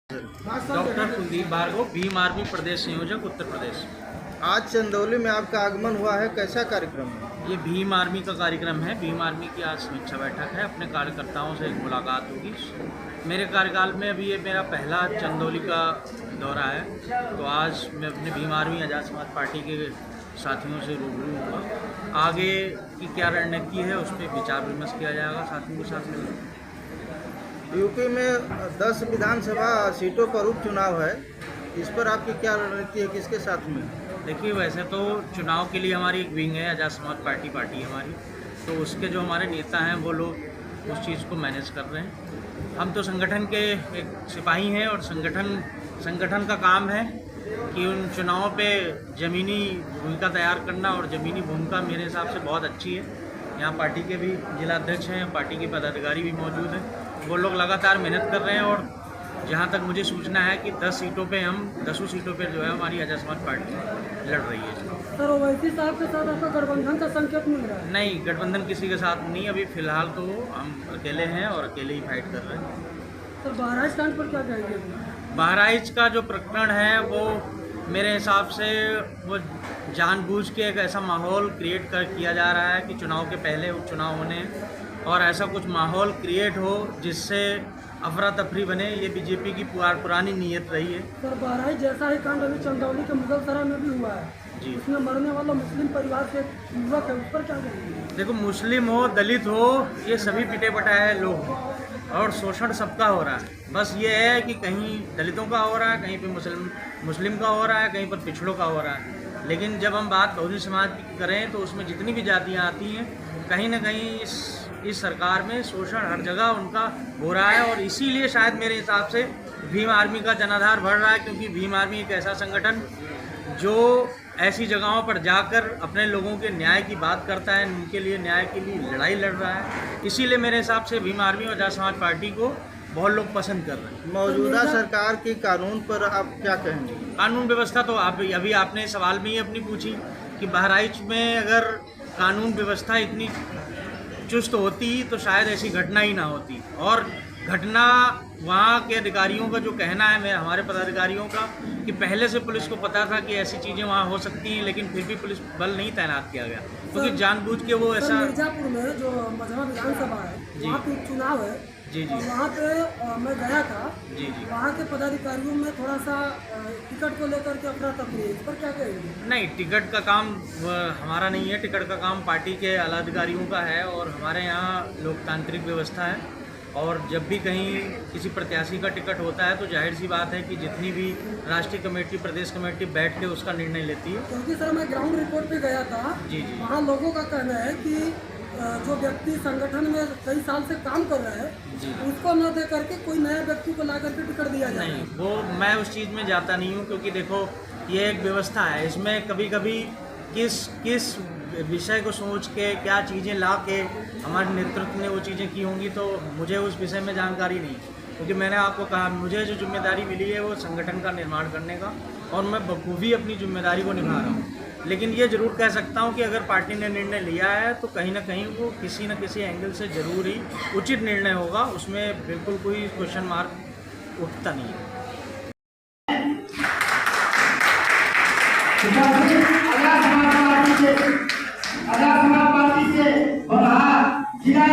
Doctor Kuldeep Bhargava, Bhim army प्रदेश संयोजक, उत्तर प्रदेश। आज चंदौली में आपका आगमन हुआ है, कैसा कार्यक्रम है? ये भीम आर्मी का कार्यक्रम है। भीम आर्मी की आज समीक्षा बैठक है। अपने कार्यकर्ताओं से एक मुलाकात होगी। मेरे कार्यकाल में अभी ये मेरा पहला चंदौली का दौरा है, तो आज मैं अपने भीम आर्मी आज़ाद समाज पार्टी के साथियों से रूबरू हुआ। आगे की क्या रणनीति है उस पर विचार विमर्श किया जाएगा साथियों के साथ मिलकर। यूपी में 10 विधानसभा सीटों पर उपचुनाव है, इस पर आपकी क्या रणनीति है, किसके साथ में? देखिए, वैसे तो चुनाव के लिए हमारी एक विंग है, आज़ाद समाज पार्टी हमारी, तो उसके जो हमारे नेता हैं वो लोग उस चीज़ को मैनेज कर रहे हैं। हम तो संगठन के एक सिपाही हैं और संगठन का काम है कि उन चुनावों पे ज़मीनी भूमिका तैयार करना, और ज़मीनी भूमिका मेरे हिसाब से बहुत अच्छी है। यहाँ पार्टी के भी जिला अध्यक्ष हैं, पार्टी के पदाधिकारी भी मौजूद हैं, वो लोग लगातार मेहनत कर रहे हैं। और जहाँ तक मुझे सूचना है कि 10 सीटों पे हम 10 सीटों पे जो है हमारी आज़ाद समाज पार्टी लड़ रही है। सर, ओवैसी साहब के साथ आपका गठबंधन का संकेत मिल रहा है? नहीं, गठबंधन किसी के साथ नहीं, अभी फिलहाल तो हम अकेले हैं और अकेले ही फाइट कर रहे हैं। सर, बहराइच कांड पर क्या कहेंगे? बहराइच का जो प्रकरण है वो मेरे हिसाब से वो जानबूझ के एक ऐसा माहौल क्रिएट किया जा रहा है कि चुनाव के पहले उपचुनाव होने और ऐसा कुछ माहौल क्रिएट हो जिससे अफरा तफरी बने। ये बीजेपी की पुरानी नीयत रही है। सर, बहराइच जैसा ही कांड अभी चंदौली के मुगलसराय में भी हुआ है जी। उसमें मरने वाला मुस्लिम परिवार से युवक है, उस पर क्या कहेंगे? देखो, मुस्लिम हो दलित हो, ये सभी पिटे पटाए लोग हैं और शोषण सबका हो रहा है। बस ये है कि कहीं दलितों का हो रहा है, कहीं पे मुस्लिम का हो रहा है, कहीं पर पिछड़ों का हो रहा है। लेकिन जब हम बात बहुजन समाज की करें तो उसमें जितनी भी जातियाँ आती हैं, कहीं ना कहीं इस सरकार में शोषण हर जगह उनका हो रहा है। और इसीलिए शायद मेरे हिसाब से भीम आर्मी का जनाधार बढ़ रहा है, क्योंकि भीम आर्मी एक ऐसा संगठन जो ऐसी जगहों पर जाकर अपने लोगों के न्याय की बात करता है, उनके लिए न्याय के लिए लड़ाई लड़ रहा है। इसीलिए मेरे हिसाब से भीम आर्मी और आज़ाद समाज पार्टी को बहुत लोग पसंद कर रहे हैं। मौजूदा सरकार की कानून पर आप क्या कहेंगे? कानून व्यवस्था तो अभी आपने सवाल में ही अपनी पूछी कि बहराइच में अगर कानून व्यवस्था इतनी चुस्त होती तो शायद ऐसी घटना ही ना होती। और घटना वहाँ के अधिकारियों का जो कहना है, मैं हमारे पदाधिकारियों का, कि पहले से पुलिस को पता था कि ऐसी चीज़ें वहाँ हो सकती हैं, लेकिन फिर भी पुलिस बल नहीं तैनात किया गया, क्योंकि जानबूझ के वो ऐसा। मिर्जापुर में जो मझवा विधानसभा है वहाँ पे उपचुनाव है जी जी वहाँ पे मैं गया था। जी जी। वहाँ के पदाधिकारियों में थोड़ा सा टिकट को लेकर के अफरा तफरी है, इस पर क्या कहेंगे? नहीं, टिकट का काम हमारा नहीं है। टिकट का काम पार्टी के आला अधिकारियों का है और हमारे यहाँ लोकतांत्रिक व्यवस्था है। और जब भी कहीं किसी प्रत्याशी का टिकट होता है तो जाहिर सी बात है कि जितनी भी राष्ट्रीय कमेटी, प्रदेश कमेटी बैठ के उसका निर्णय लेती है। क्योंकि सर, मैं ग्राउंड रिपोर्ट पे गया था। जी जी। वहाँ लोगों का कहना है कि जो व्यक्ति संगठन में कई साल से काम कर रहा है उसको न दे करके कोई नया व्यक्ति को ला करके टिकट दिया जाए। नहीं, वो मैं उस चीज़ में जाता नहीं हूँ, क्योंकि देखो ये एक व्यवस्था है। इसमें कभी कभी किस विषय को सोच के क्या चीज़ें ला के हमारे नेतृत्व ने वो चीज़ें की होंगी, तो मुझे उस विषय में जानकारी नहीं, क्योंकि मैंने आपको कहा मुझे जो जिम्मेदारी मिली है वो संगठन का निर्माण करने का, और मैं बखूबी अपनी जिम्मेदारी को निभा रहा हूँ। लेकिन ये ज़रूर कह सकता हूँ कि अगर पार्टी ने निर्णय लिया है तो कहीं ना कहीं वो किसी न किसी एंगल से ज़रूर ही उचित निर्णय होगा, उसमें बिल्कुल कोई क्वेश्चन मार्क उठता नहीं है। आज़ाद समाज पार्टी से जिला